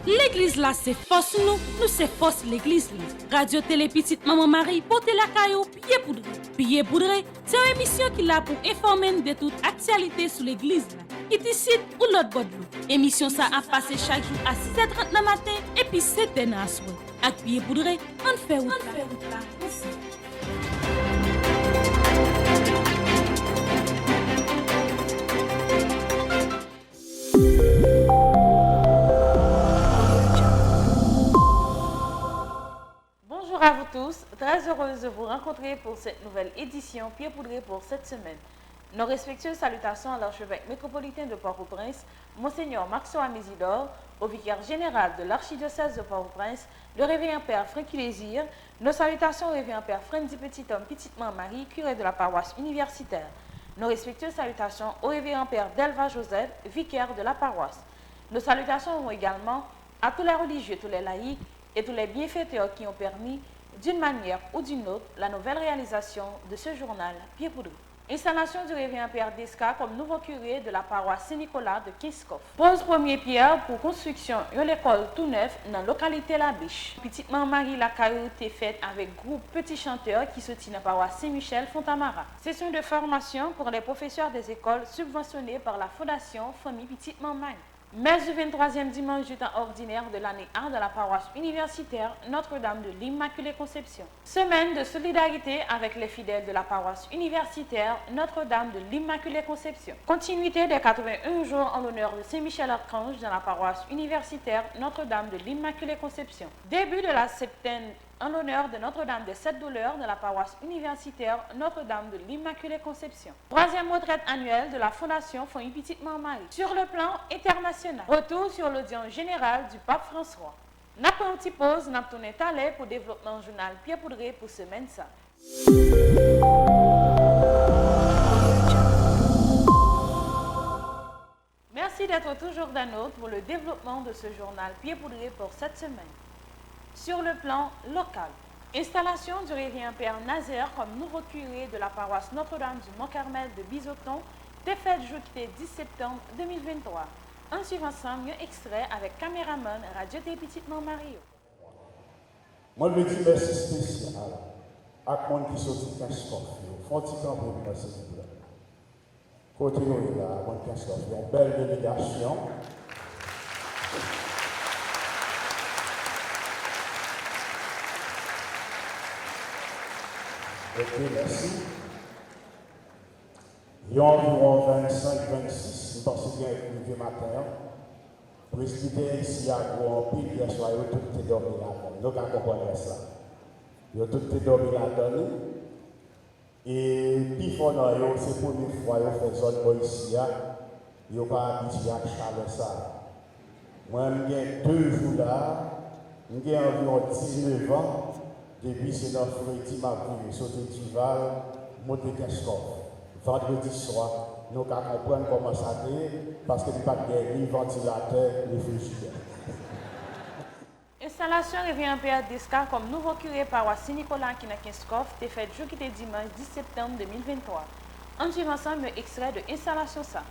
L'église là, c'est force nous, nous c'est force l'église là. Radio Télé Petite Maman Marie, portez la caillou, pied poudré. Pied poudré, c'est une émission qui là pour informer de toute actualité sur l'église là. Qui décide ou l'autre bord de l'eau. Émission ça a passé chaque jour à 6h30 le matin et puis 7h à soir. Avec pied poudré, on fait route là. Bonjour à vous tous, très heureuse de vous rencontrer pour cette nouvelle édition Pied poudré pour cette semaine. Nos respectueuses salutations à l'archevêque métropolitain de Port-au-Prince, Monseigneur Maxo Amésidore, au vicaire général de l'archidiocèse de Port-au-Prince, le révérend père Francky Lésir, nos salutations au révérend père Frendy Petit-Homme Petitement Marie, curé de la paroisse universitaire. Nos respectueuses salutations au révérend père Delva Joseph, vicaire de la paroisse. Nos salutations vont également à tous les religieux, tous les laïcs et tous les bienfaiteurs qui ont permis, d'une manière ou d'une autre, la nouvelle réalisation de ce journal Pied poudré. Installation du révérend père Desca comme nouveau curé de la paroisse Saint-Nicolas de Kinskov. Pose première pierre pour construction d'une école tout neuf dans la localité La Biche. Petitement Marie la caillou était faite avec groupe Petits Chanteurs qui se tient dans la paroisse Saint-Michel Fontamara. Session de formation pour les professeurs des écoles subventionnée par la Fondation Famille Petitement Marie. Messe du 23e dimanche du temps ordinaire de l'année 1 de la paroisse universitaire Notre-Dame de l'Immaculée Conception. Semaine de solidarité avec les fidèles de la paroisse universitaire Notre-Dame de l'Immaculée Conception. Continuité des 81 jours en l'honneur de Saint-Michel-Archange dans la paroisse universitaire Notre-Dame de l'Immaculée Conception. Début de la septaine en l'honneur de Notre-Dame des Sept Douleurs de la paroisse universitaire Notre-Dame de l'Immaculée Conception. Troisième retraite annuelle de la Fondation Famille Petitement Marie. Sur le plan international, retour sur l'audience générale du pape François. N'a pas une petite pause, n'a tourné talé pour développement journal Pied poudré pour semaine ça. Merci d'être toujours d'un autre pour le développement de ce journal Pied poudré pour cette semaine. Sur le plan local, installation du révérend père Nazaire comme nouveau curé de la paroisse Notre-Dame du Mont-Carmel de Bizoton, était faite jeudi 10 septembre 2023. On suit ensemble un extrait avec caméraman Radio Télé Petitement Marie. Moi, je dis merci spécial à tout le monde qui sortit de Kinskov. Faut-il camper pour moi, s'il vous plaît. Côté nous, là, à Kinskov, une belle délégation. Ok, merci. Il y a environ 25-26, nous pensons bien avec le matin. Presbytère ici à Gouampi, hier soir, ils ont tous dormi là-dedans. Nous comprenons ça. Ils ont tous dormi là-dedans. Et puis, c'est pour une fois qu'ils fait zone ici, ils n'ont pas habitué à chaleur ça. Moi, j'ai 2 jours là, j'ai environ 19 ans. Depuis c'est dans Freddy Maville, sauté Duval, monté Kinskov. Vendredi soir, nous allons comprendre comment ça est, parce que nous n'avons pas de ventilateur, ni frigidaire. Installation révérend père Desca comme nouveau curé paroisse Saint-Nicolas qui n'a Kinskov était faite jeudi dimanche 10 septembre 2023. On suit ensemble un extrait de installation ça.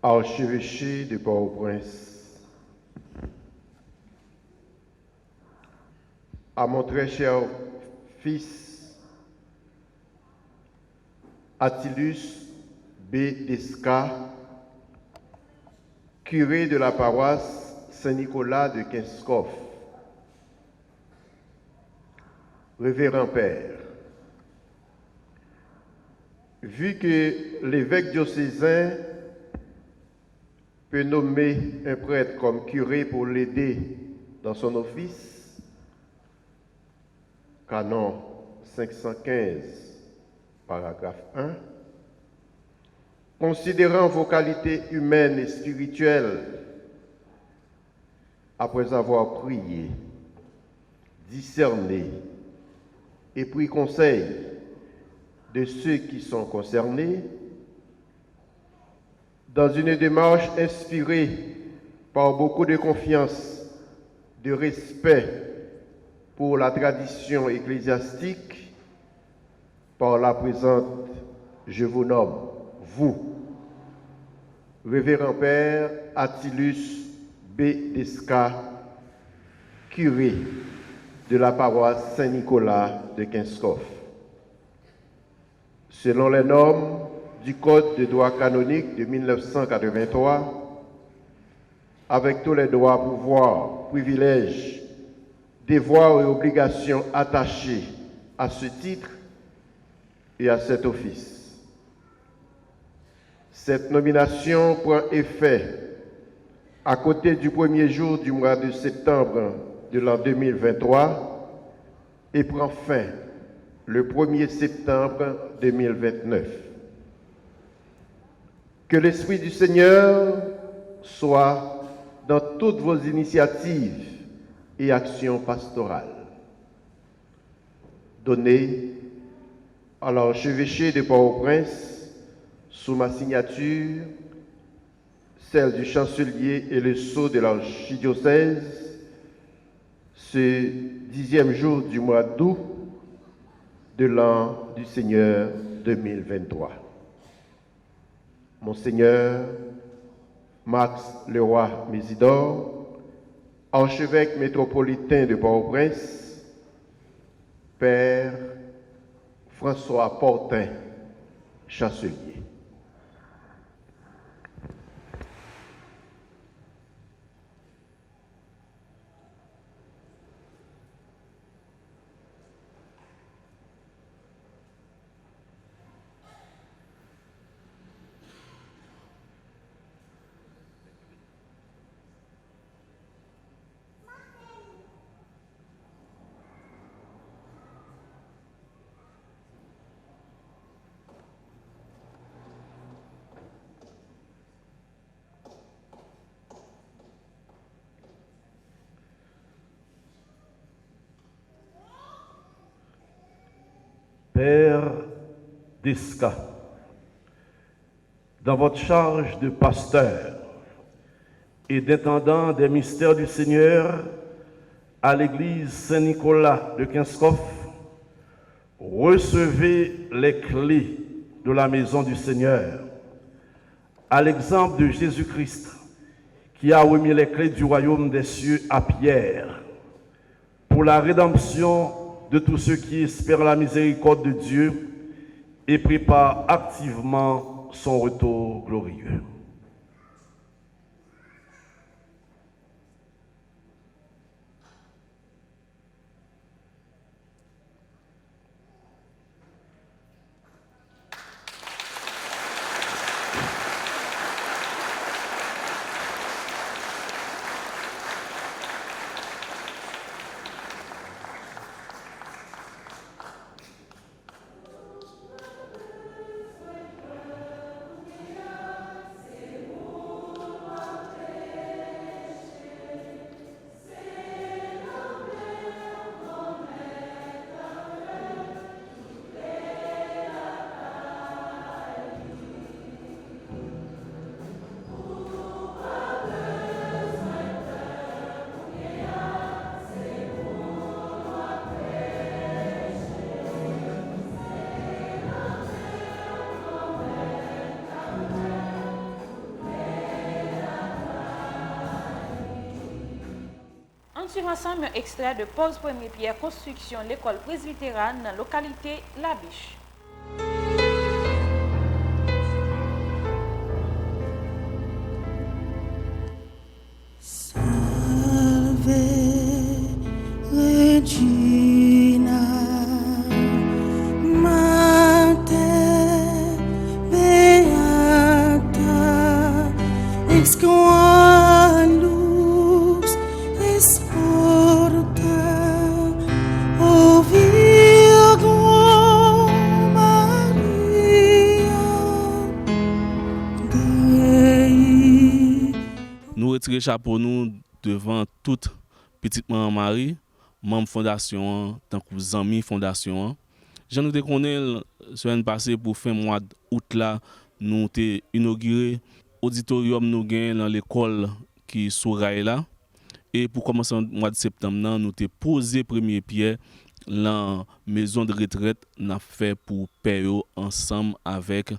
archevêché de Port-au-Prince, à mon très cher fils Attilus B. Desca, curé de la paroisse Saint-Nicolas de Kinskov. Révérend Père, vu que l'évêque diocésain peut nommer un prêtre comme curé pour l'aider dans son office, canon 515, paragraphe 1, considérant vos qualités humaines et spirituelles, après avoir prié, discerné et pris conseil de ceux qui sont concernés, dans une démarche inspirée par beaucoup de confiance, de respect pour la tradition ecclésiastique, par la présente, je vous nomme, vous, Révérend Père Attilus B. Desca, curé de la paroisse Saint-Nicolas de Kinskov. Selon les normes du Code de droit canonique de 1983, avec tous les droits, pouvoirs, privilèges, devoirs et obligations attachés à ce titre et à cet office. Cette nomination prend effet à côté du premier jour du mois de septembre de l'an 2023 et prend fin le 1er septembre 2029. Que l'Esprit du Seigneur soit dans toutes vos initiatives et actions pastorales. Donné à l'archevêché de Port-au-Prince, sous ma signature, celle du chancelier et le sceau de l'archidiocèse, ce 10e jour du mois d'août de l'an du Seigneur 2023. Monseigneur Max Leroy Mésidor, archevêque métropolitain de Port-au-Prince, Père François Portin, chancelier. Père Desca, dans votre charge de pasteur et d'intendant des mystères du Seigneur à l'église Saint-Nicolas de Kinskov, recevez les clés de la maison du Seigneur, à l'exemple de Jésus-Christ qui a remis les clés du royaume des cieux à Pierre pour la rédemption de tous ceux qui espèrent la miséricorde de Dieu et préparent activement son retour glorieux. On suit ensemble un extrait de Pause Première Pierre Construction l'école presbytérale dans la localité La Biche. Regina, Mater Beata, ex qualus es porta, o Virgo Maria, Dei. Nous retirons chapeau nous devant toute petite maman Marie, membre fondation, tant que amis fondation. Je nous connais semaine passée pour fin mois d'août là, nous avons inauguré auditorium nous gain dans l'école qui sous rail là et pour commencer le mois de septembre nous avons posé premier pierre dans maison de retraite n'a fait pour payer ensemble avec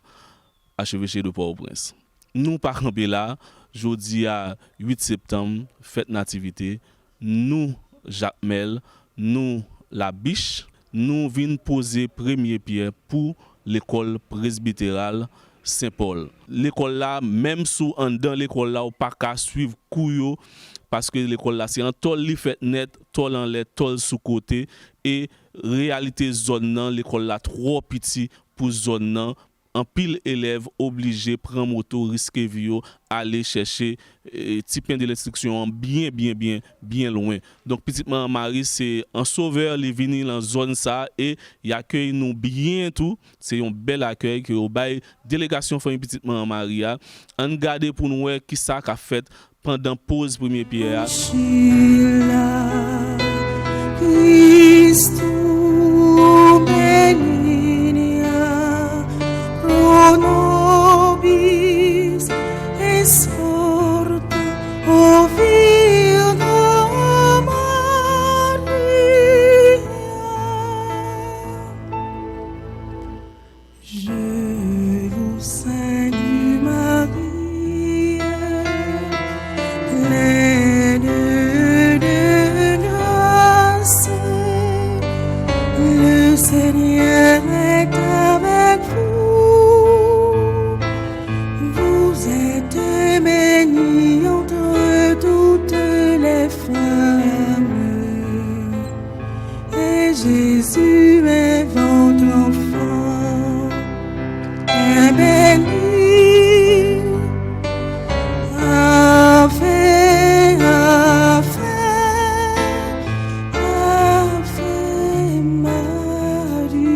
archevêché de Port-au-Prince. Nous par camper là, jeudi à 8 septembre, fête nativité, nous Jacques Mel, nous La Biche, nous venons poser premier pierre pour l'école presbytérale Saint-Paul. L'école là, même sous en dans l'école là, ou pas qu'à suivre couillot parce que l'école là c'est un tol li fait net, tol en lait, tol sous côté et réalité zone nan l'école là trop petit pour zone nan. En pile élèves obligés prendre moto risquer vie aller chercher type de l'instruction bien loin. Donc petite maman Marie c'est un sauveur les venir dans zone ça et il accueille nous bien tout, c'est un bel accueil que au bail délégation famille petite maman Marie on garder pour nous qui ça qu'a fait pendant pause premier pierre. Nobis esorta, o Virgo Maria. Je vous salue Marie, pleine de grâce, le Seigneur est avec vous. Bénie entre toutes les femmes, et Jésus est votre enfant, est béni. Ave, Ave, Ave Marie.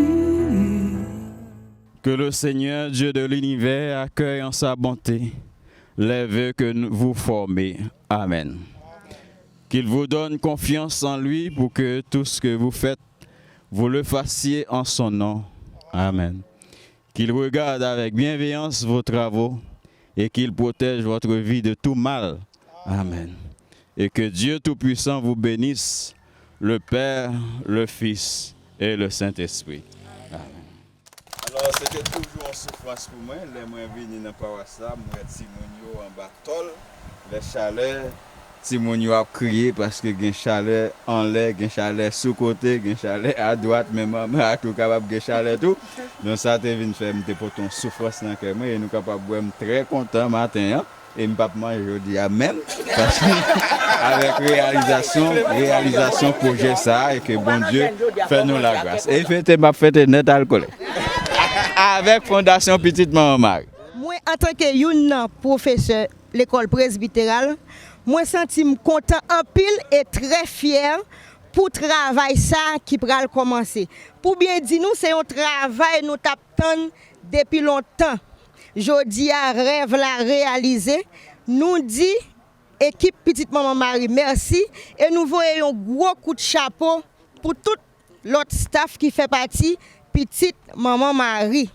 Que le Seigneur, Dieu de l'univers, accueille en sa bonté les vœux que vous formez. Amen. Qu'il vous donne confiance en lui pour que tout ce que vous faites, vous le fassiez en son nom. Amen. Qu'il regarde avec bienveillance vos travaux et qu'il protège votre vie de tout mal. Amen. Et que Dieu Tout-Puissant vous bénisse, le Père, le Fils et le Saint-Esprit. Amen. Alors, c'était toujours une souffrance pour moi. Les moins venus dans la paroisse, moi, Timonio en batol, les chaleurs, Timonio a crié parce que il y a chaleur en l'air, il y a chaleur sous côté, il y a chaleur à droite, même à tout capable de chaleur tout. Donc ça te vient faire me pour ton souffrance dans le cœur et nous capable de très content matin hein? Et me pas manger aujourd'hui même parce que avec réalisation projet ça et que bon Dieu fait nous la grâce. Et fête m'a fait net alcool. Avec Fondation Petite Maman Marie. Moi, en tant que professeur l'école presbytérale, moi senti content en pile et très fier pour travail ça qui pral commencer. Pour bien dire nous c'est un travail nous t'attend depuis longtemps. Jodi a rêve la réaliser. Nous dit équipe Petite Maman Marie merci et nous voyons un gros coup de chapeau pour tout l'autre staff qui fait partie Petite Maman Marie.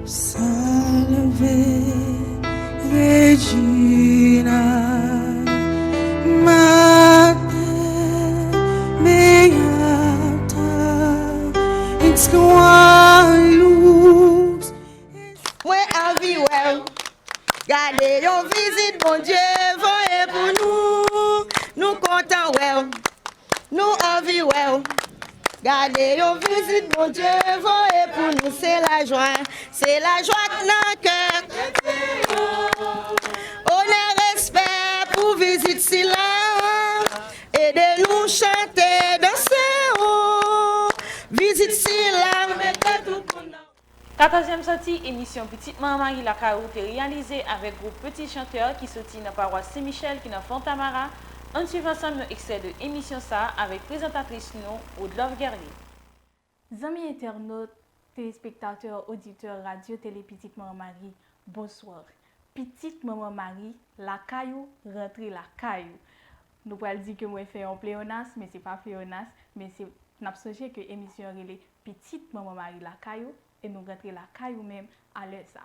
Salve Regina, Mater Beata, ex qualus. Moi envie ouais. Gardez yon visite bon Dieu voyez pour nous. nous envie, ouais. Gardez yon visite, mon Dieu, voyez pour nous, c'est la joie de notre cœur. Honneur, respect pour visite si là, aidez-nous chanter, danser, oh. Visite si là, mettez tout le monde. 14e sortie, émission Petite Maman Marie la Caillou est réalisée avec groupe Petit Chanteur qui sortit dans la paroisse Saint-Michel qui est dans Fontamara. On suit ensemble un extrait de l'émission ça avec présentatrice nous, Aude-Love Guerrier. Amis internautes, téléspectateurs, auditeurs, radio, télé, Petite Maman Marie, bonsoir. Petite Maman Marie, la caillou, rentrez la caillou. Nous pouvons dire que moi je fais un pléonas, mais ce n'est pas pléonas, mais c'est n'absolument que l'émission est Petite Maman Marie, la caillou, et nous rentrez la caillou même à l'heure ça.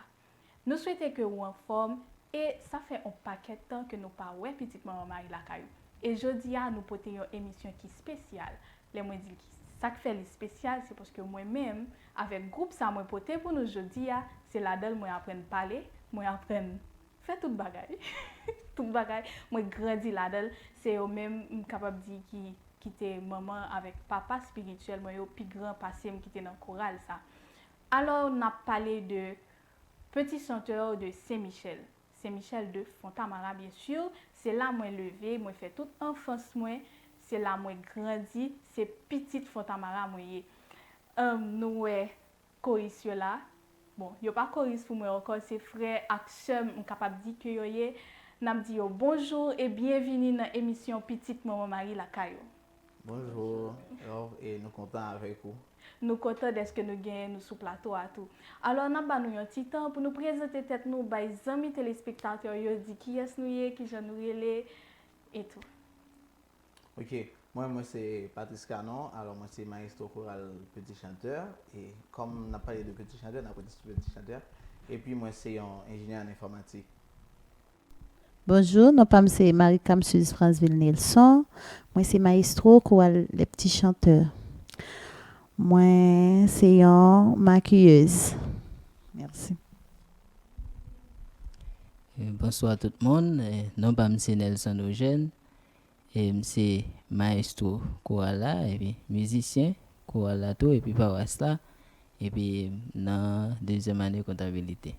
Nous souhaitons que vous en forme, et ça fait un paquet de temps que nous parlons de Petite Maman Marie, la caillou. Et jeudi, nous portons une émission qui est spéciale. Les mots disent ça qui fait le spécial, c'est parce que moi-même, avec le groupe, ça m'a porté pour nous jeudi, c'est là-dedans moi apprendre à parler, moi apprendre à faire tout bagaille. Tout bagaille, moi grandi là-dedans, c'est eux même capable de dire qui était maman avec papa spirituel, moi au plus grand passé qui était dans le choral ça. Alors on a parlé de Petit Chanteur de Saint-Michel. Saint-Michel de Fontamara, bien sûr. C'est là moi levé, moi fait toute enfance moi, c'est là moi grandi, c'est petite Fontamara moi. Nous choris là. Bon, yo pas choris pour moi encore, c'est frère Aksem, on capable dire que yo n'a dit bonjour et bienvenue dans l'émission Petite Maman Marie la Caillou. Bonjour, alors, et nous comptons avec vous. Nous comptons de ce que nous gagnons sous plateau à tout. Alors, nous avons un petit temps pour nous présenter tête nous, les amis téléspectateurs, yo dit qui est nous, qui j'en nous relais et tout. Ok, moi c'est Patrice Canon, alors moi c'est maestro choral Petit Chanteur, et comme on a parlé de Petit Chanteur, on a parlé de Petit Chanteur, et puis moi c'est un ingénieur en informatique. Bonjour, c'est Marie-Cam Suze Franceville Nelson. Moi, c'est maestro choral Les Petits Chanteurs. Moi, c'est une maquilleuse. Merci. Bonsoir à tout le monde. Non, c'est Nelson Eugène. Et c'est maestro choral et puis musicien choral tout et puis paroisse là et puis dans deuxième année comptabilité.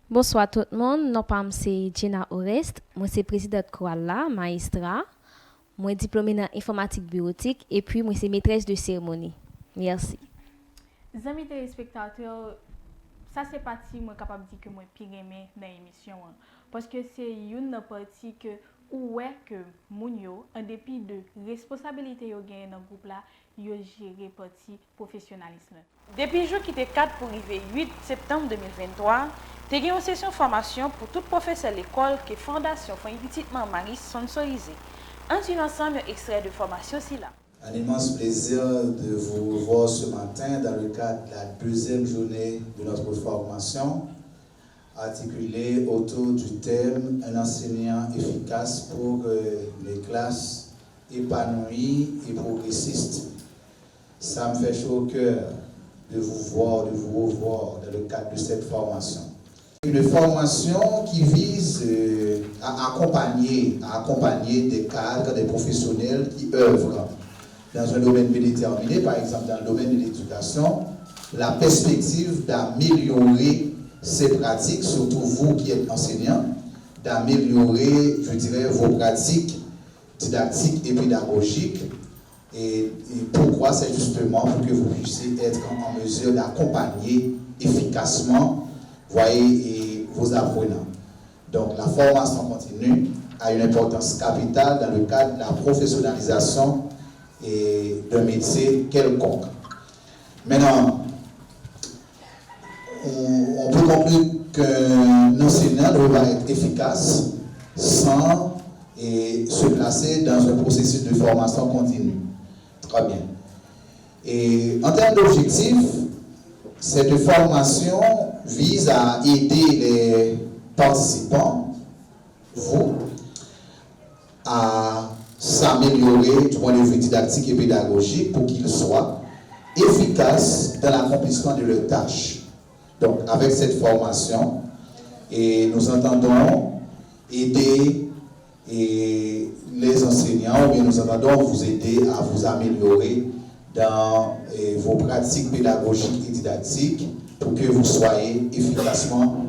Bonsoir tout le monde, nous c'est Gina Orest, moi c'est présidente chorale là, maestra, moi diplômée dans informatique bureautique et puis moi c'est maîtresse de cérémonie. Merci. Amis téléspectateurs, ça c'est parti moi capable de dire que moi pire aimé dans l'émission parce que c'est une partie que que moun yo en dépit de responsabilité yo gagne dans groupe là, yo gérer partie professionnalisme. Depuis jour qui était 4 pour arriver 8 septembre 2023, tu as une session de formation pour tout professeur de l'école que Fondation Fonds Petite Maman Marie sponsorisé. On suit ensemble un extrait de formation ici là. Un immense plaisir de vous voir ce matin dans le cadre de la deuxième journée de notre formation, articulée autour du thème « Un enseignant efficace pour les classes épanouies et progressistes ». Ça me fait chaud au cœur de vous voir, de vous revoir dans le cadre de cette formation. Une formation qui vise à accompagner des cadres, des professionnels qui œuvrent dans un domaine déterminé, par exemple dans le domaine de l'éducation, la perspective d'améliorer ces pratiques, surtout vous qui êtes enseignants, d'améliorer, je dirais, vos pratiques didactiques et pédagogiques. Et pourquoi? C'est justement pour que vous puissiez être en mesure d'accompagner efficacement, voyez, vos apprenants. Donc la formation continue a une importance capitale dans le cadre de la professionnalisation d'un métier quelconque. Maintenant, on peut conclure qu'un enseignant ne peut pas être efficace sans se placer dans un processus de formation continue. Très bien. Et en termes d'objectifs, cette formation vise à aider les participants, vous, à s'améliorer du point de vue didactique et pédagogique pour qu'ils soient efficaces dans l'accomplissement de leurs tâches. Donc, avec cette formation, et nous entendons aider et les enseignants, mais nous entendons vous aider à vous améliorer dans vos pratiques pédagogiques et didactiques pour que vous soyez efficacement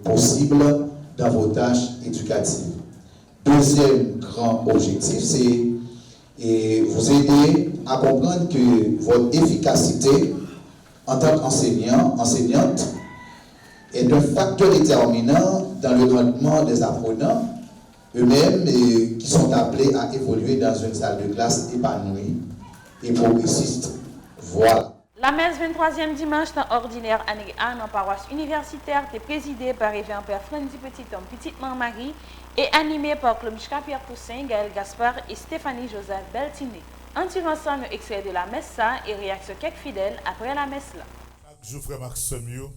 possible dans vos tâches éducatives. Deuxième grand objectif, c'est vous aider à comprendre que votre efficacité en tant qu'enseignant, enseignante, est un facteur déterminant dans le rendement des apprenants eux-mêmes qui sont appelés à évoluer dans une salle de classe épanouie et progressiste. Voilà. La messe 23e dimanche dans ordinaire année A dans paroisse universitaire est présidée par Révérend Père Frandy Petit-Homme Petite-Marie et animée par Clomichka Pierre Toussaint, Gaël Gaspard et Stéphanie Joseph Beltini. En tirant ensemble un extrait de la messe et réaction quelques fidèles après la messe là. Chaque jour, frère Maxime,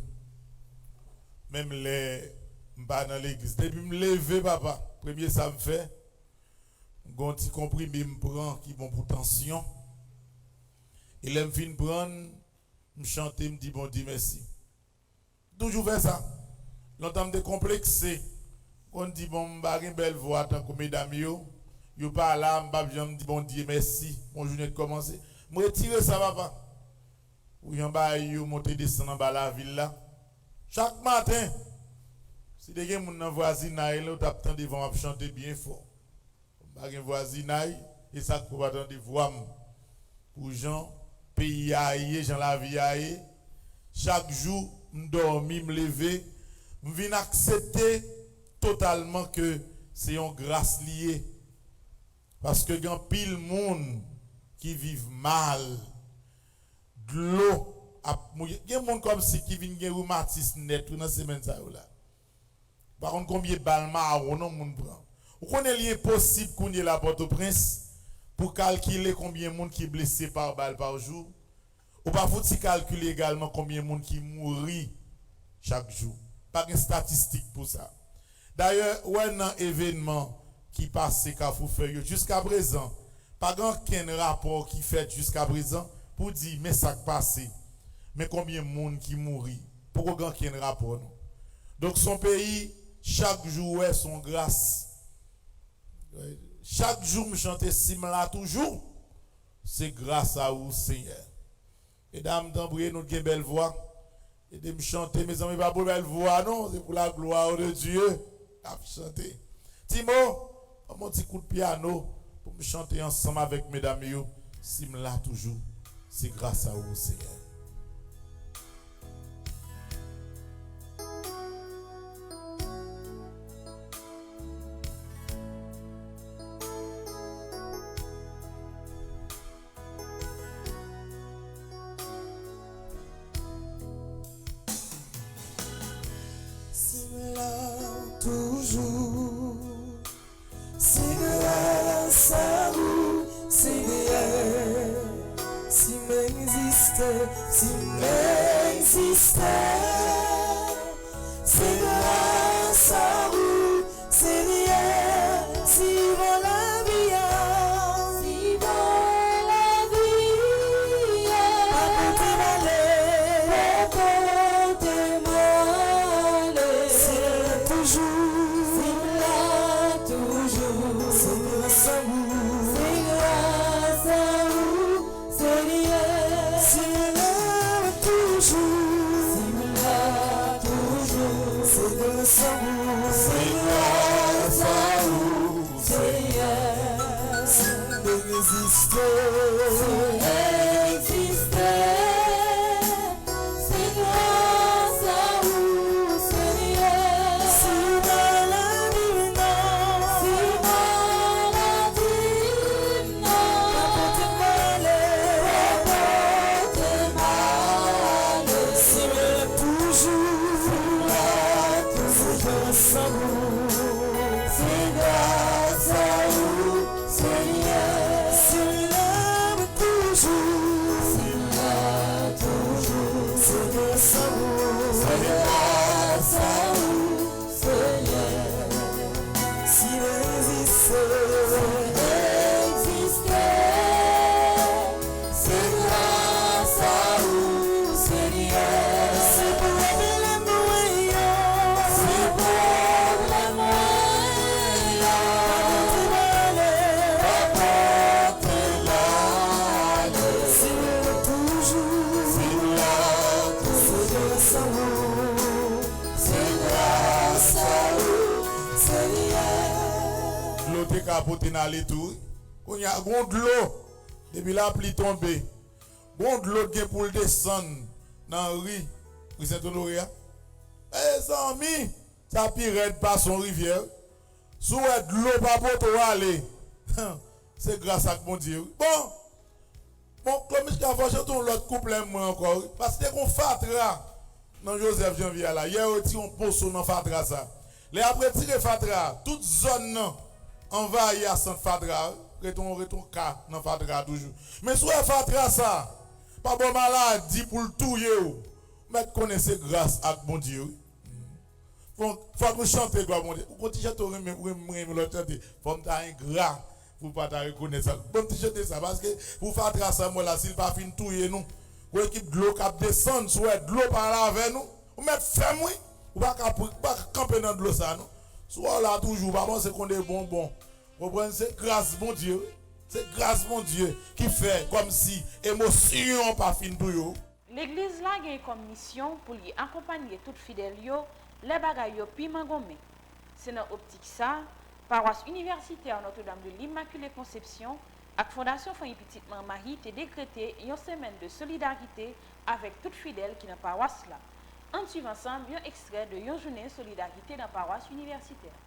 même les m'pas dans l'église, depuis me lever papa, premier ça me fait, un petit comprimé me prend qui bon pour tension. Et là, me fin prendre, me chanter, me dit bon Dieu merci. Toujours fait ça. Longtemps me décomplexé. On dit bon, m'ba une belle voix tant que mesdames yo pas là, m'ba me dit bon Dieu merci. Mon journée de commencer. Me retirer ça papa. Ou yon ba yo monter descendre en bas la ville là. Chaque matin, si des gens dans voisinage là, t'attend devant m'a chanter bien fort. M'ba un voisinage et ça qu'on va attendre voix pour gens pays aïe, Jean la vie aïe. Chaque jour, m'dormi, m'lever, m'vin accepter totalement que c'est une grâce liée. Parce que grand pile monde qui vivent mal, de l'eau, il y a des gens comme si qui viennent de rhumatisme net dans semaine ça là. Par contre, combien de balles marron non moun prend. Ou connaît impossible qu'on ait la Port-au-Prince pour calculer combien de monde qui est blessé par balle par jour. Ou pas faut calculer également combien de monde qui mourit chaque jour. Pas de statistique pour ça. D'ailleurs, un événement qui passe Carrefour-Feuille jusqu'à présent, pas aucun rapport qui fait jusqu'à présent pour dire mais ça passe. Mais combien de monde qui mourit pour aucun rapport non. Donc son pays chaque jour est son grâce. Chaque jour me chanter Simla toujours. C'est grâce à vous Seigneur. Mesdames, d'embrayer notre belle voix. Et de me chanter, mes amis, pas pour belle voix, non, c'est pour la gloire de Dieu. À chanter. Timo, mon petit coup de piano pour me chanter ensemble avec mesdames, Simla toujours. C'est grâce à vous, Seigneur. Toujours, c'est grâce à vous, Seigneur. Si m'existait, c'est grâce à vous, Seigneur. Si vous la vie, a poté dans les tours. Qu'on y a gond de l'eau depuis la pluie tombée. Gond de l'eau qui pour descendre dans rue Saint-Honoré. Eh amis, ça pire pas son rivière. Sous de l'eau pas pour aller. C'est grâce à mon Dieu. Bon, comme je t'ai fait ton l'autre couplet moi encore parce que qu'on fatra dans Joseph Janvier là. Hier on poste dans fatra ça. Les après tirer fatra, toute zone non envahie à centre fatra, retourne cas dans fatra toujours. Mais soit fatra ça, pas bon maladie pour le touyer ou. Mais connaissez grâce à mon Dieu. Faut que chanter gloire mon Dieu. Quand tu chantes l'autre chanter, faut que tu un gras pour pas reconnaître ça. Bon tu chanter ça parce que pour fatra ça moi là s'il pas fin touyer nous. Ou équipe de l'eau qui descend soit de l'eau par là avec nous. Ou mettre ferme oui. Ou pas camper dans de l'eau ça non. Soit là toujours pas c'est qu'on est bonbon. Vous comprenez c'est grâce mon Dieu. C'est grâce mon Dieu qui fait comme si émotion pas fin pour yo. L'église là a comme mission pour y accompagner tout fidèle yo les bagages yo pi mangomé. C'est dans optique ça paroisse universitaire Notre-Dame de l'Immaculée Conception avec Fondation Famille Petite Marie a décrété une semaine de solidarité avec tout fidèle qui dans paroisse là. En suivant ensemble un extrait de une journée de solidarité dans paroisse universitaire.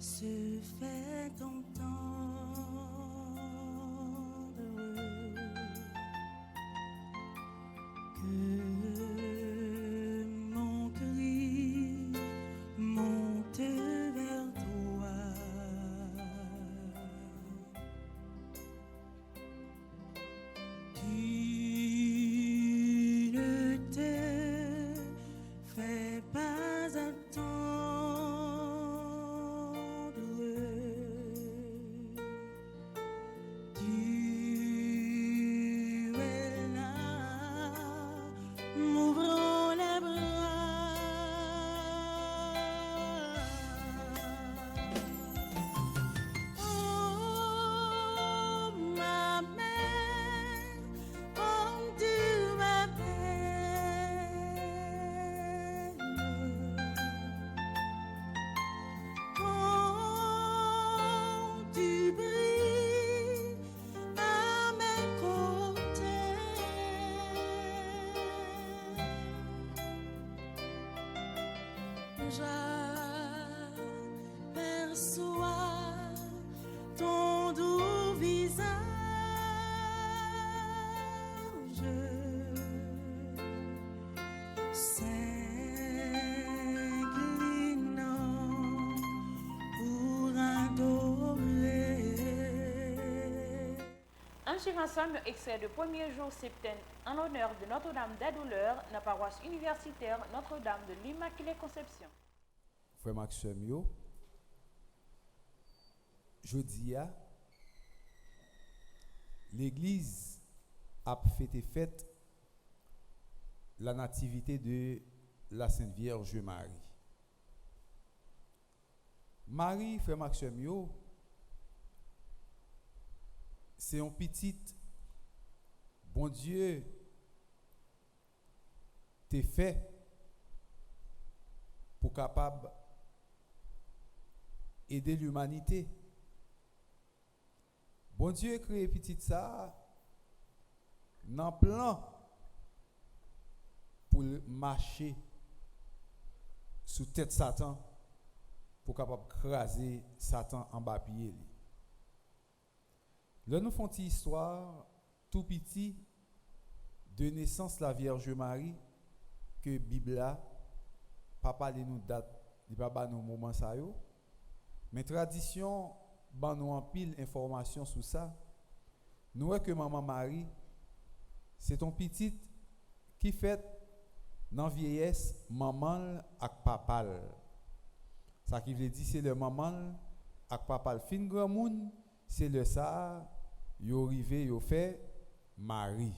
Se fait entendre, que mon cri monte vers toi. Tu ne te fais pas attendre. J'aperçois ton doux visage s'inclinant pour adorer. En suivant ensemble un extrait de premier jour septembre en l'honneur de Notre-Dame des Douleurs dans la paroisse universitaire Notre-Dame de l'Immaculée Conception. Frère Maxime, jeudi, l'église a fête la nativité de la Sainte Vierge Marie. Marie, frère Maxime, c'est un petit bon Dieu t'es fait pour capable aider l'humanité. Bon Dieu créé petit ça dans plan pour marcher sous tête Satan pour capable craser Satan en bas pied. Là nous font une histoire tout petit de naissance la Vierge Marie que Bible a pas parler nous date, il pas ba nous moment ça yo. Mais tradition ban nous en pile information sur ça. Nous voyons que maman Marie c'est ton petit qui fait dans vieillesse maman ak papa. Ça qui veut dire c'est le maman ak papa fin grand monde, c'est le ça yo rivé yo fait Marie.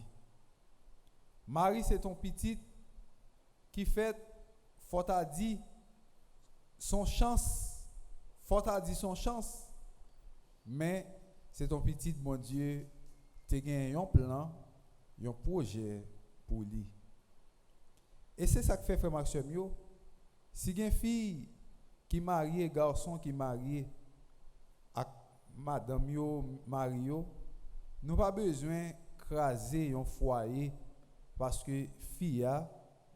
Marie, c'est ton petit qui fait, faut t'a dit, son chance. Faut t'a dit son chance. Mais c'est ton petit, mon Dieu, tu as un plan, un projet pour lui. Et c'est ça que fait Frère Maxime. Si il y a une fille qui marie, un garçon qui marie à madame Mario, nous n'avons pas besoin d'écraser un foyer parce que fille a un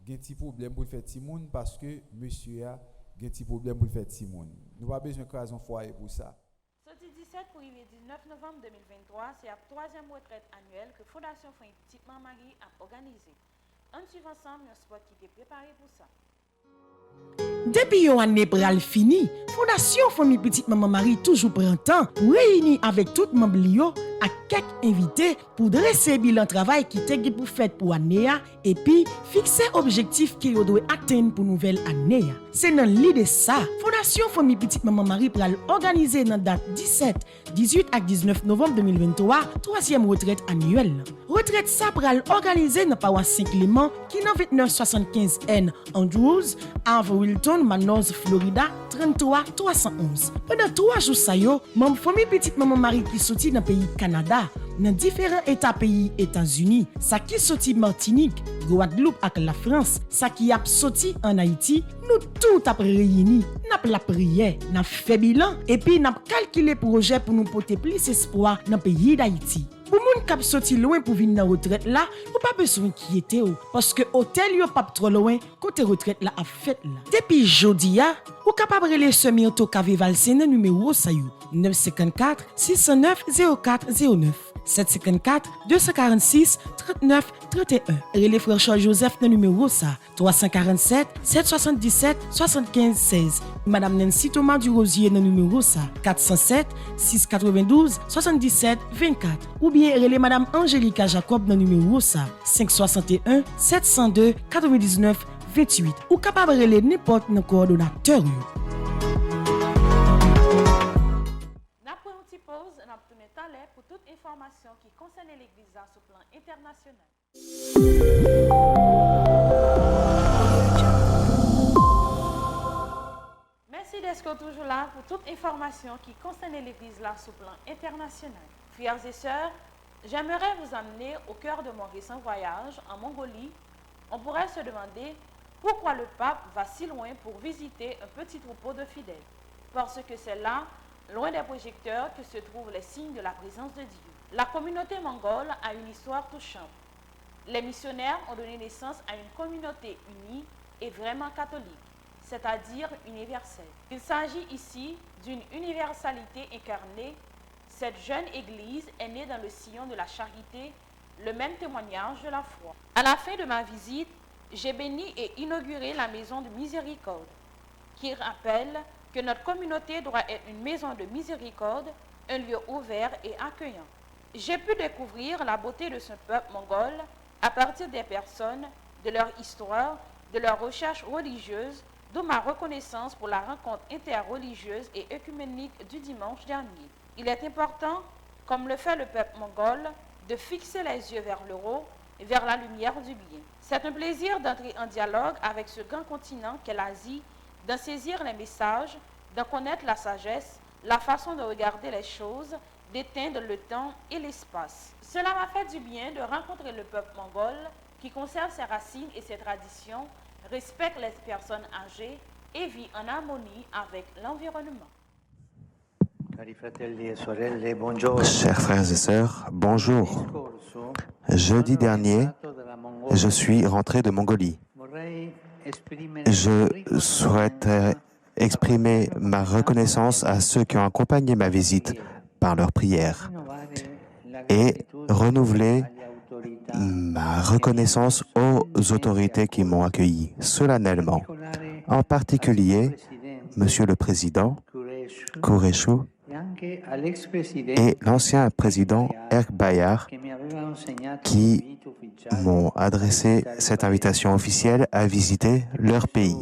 petit problème pour faire petit monde, parce que monsieur a un petit problème pour faire petit monde. Nous n'avons pas besoin d'écraser un foyer pour ça. Sorti 17 pour le 19 novembre 2023, c'est la 3e retraite annuelle que Fondation Famille Petite Marie a organisée. On suit ensemble un spot qui est préparé pour ça. Depuis une année pral fini, Fondation Famille Petite Maman Marie toujours prend temps pour réunir avec tout membre Lio à quelques invités pour dresser bilan travail qui était pour faire pour année et puis fixer objectif qui doit atteindre pour nouvelle année. C'est dans l'idée ça, Fondation Famille Petite Maman Marie pral organiser dans date 17, 18 et 19 novembre 2023, 3e retraite annuelle. Retraite ça pral organiser dans paroisse Saint-Clément qui dans 2975 N Andrews, Ave Wilton, Manoz, Florida, 33 311. Pendant 3 jours ça yo, membre famille Petite Maman Marie qui sorti dans pays Canada, dans différents états pays États-Unis, ça qui sorti Martinique, Guadeloupe et la France, ça qui a sorti en Haïti, nous tout après réunis, n'a la prière, n'a fait bilan et puis n'a calculé projet pour nous porter plus espoir dans le pays d'Haïti. Pour moun k'ap sorti loin pour venir dans retraite là, ou pas besoin inquiéter parce que hôtel yo pas trop loin côté retraite là a fait là. Depuis jodi a, ou capable relé semi auto Caveval Séné numéro ça yo 954 609 0409 754 246 39 31. Relé frère Charles Joseph dans numéro ça 347 777 75 16. Madame Nancy Thomas du Rosier dans numéro ça 407 692 77 24. Ou bien relé Madame Angélica Jacob dans numéro ça 561 702 99 28. Ou capable relé n'importe nos coordonnateurs. Pour toute information qui concerne l'Église sur le plan international. Merci d'être toujours là pour toute information qui concerne l'Église sur le plan international. Frères et sœurs, j'aimerais vous emmener au cœur de mon récent voyage en Mongolie. On pourrait se demander pourquoi le pape va si loin pour visiter un petit troupeau de fidèles. Parce que c'est là, loin des projecteurs, que se trouvent les signes de la présence de Dieu. La communauté mongole a une histoire touchante. Les missionnaires ont donné naissance à une communauté unie et vraiment catholique, c'est-à-dire universelle. Il s'agit ici d'une universalité incarnée. Cette jeune église est née dans le sillon de la charité, le même témoignage de la foi. À la fin de ma visite, j'ai béni et inauguré la maison de miséricorde, qui rappelle que notre communauté doit être une maison de miséricorde, un lieu ouvert et accueillant. J'ai pu découvrir la beauté de ce peuple mongol à partir des personnes, de leur histoire, de leurs recherches religieuses, d'où ma reconnaissance pour la rencontre interreligieuse et œcuménique du dimanche dernier. Il est important, comme le fait le peuple mongol, de fixer les yeux vers le haut et vers la lumière du bien. C'est un plaisir d'entrer en dialogue avec ce grand continent qu'est l'Asie, d'en saisir les messages, d'en connaître la sagesse, la façon de regarder les choses, d'éteindre le temps et l'espace. Cela m'a fait du bien de rencontrer le peuple mongol qui conserve ses racines et ses traditions, respecte les personnes âgées et vit en harmonie avec l'environnement. Chers frères et sœurs, bonjour. Jeudi dernier, je suis rentré de Mongolie. Je souhaiterais exprimer ma reconnaissance à ceux qui ont accompagné ma visite par leurs prières et renouveler ma reconnaissance aux autorités qui m'ont accueilli solennellement, en particulier Monsieur le Président Kureshu et l'ancien président Erk Bayar qui m'ont adressé cette invitation officielle à visiter leur pays.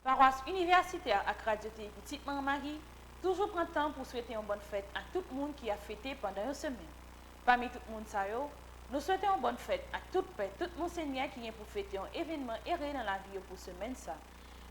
Paroisse universitaire à Radio Télé Petite Marie, toujours prend temps pour souhaiter une bonne fête à tout le monde qui a fêté pendant une semaine. Parmi tout le monde, nous souhaitons une bonne fête à tout monseigneur qui vient pour fêter un événement erré dans la vie pour semaine ça.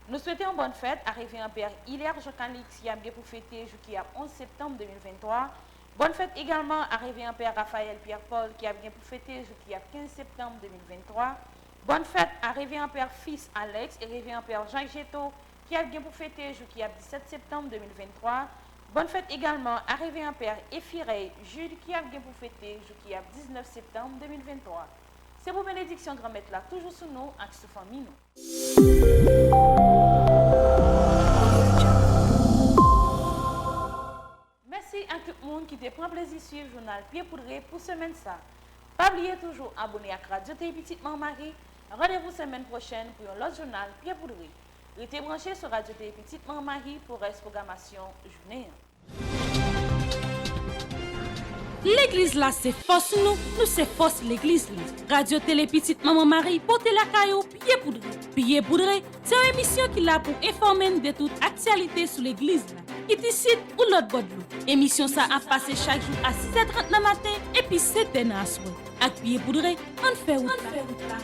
Nous souhaitons une bonne fête à révérend Père Hilaire Jean-Calix qui a bien pour fêter qui a 11 septembre 2023. Bonne fête également à révérend Père Raphaël Pierre-Paul qui a bien pour fêter qui a 15 septembre 2023. Bonne fête à révérend Père Fils Alex et révérend Père Jean Géto qui a bien pour fêter qui a 17 septembre 2023. Bonne fête également à révérend Père Ephirey Jules qui a bien pour fêter qui a 19 septembre 2023. C'est pour bénédiction grand-maître là, toujours sous nous, avec cette famille. Merci à tout le monde qui te prend plaisir sur le journal Pied Poudré pour semaine ça. Pas oublier toujours abonner à Radio Télé Petite Maman-Marie. Rendez-vous semaine prochaine pour un autre journal Pied Poudré. Restez branchés sur Radio Télé Petite Maman-Marie pour la programmation journée. L'église là, c'est force nous c'est force l'église là. Radio Télé Petite Maman Marie, portez la caillou, pied poudré. Pied poudré, c'est une émission qui là pour informer de toute actualité sur l'église là. Ici ou l'autre bord de l'eau. Émission ça a passé chaque jour à 6h30 le matin et puis 7h à soir. Avec pied poudré, on fait route là.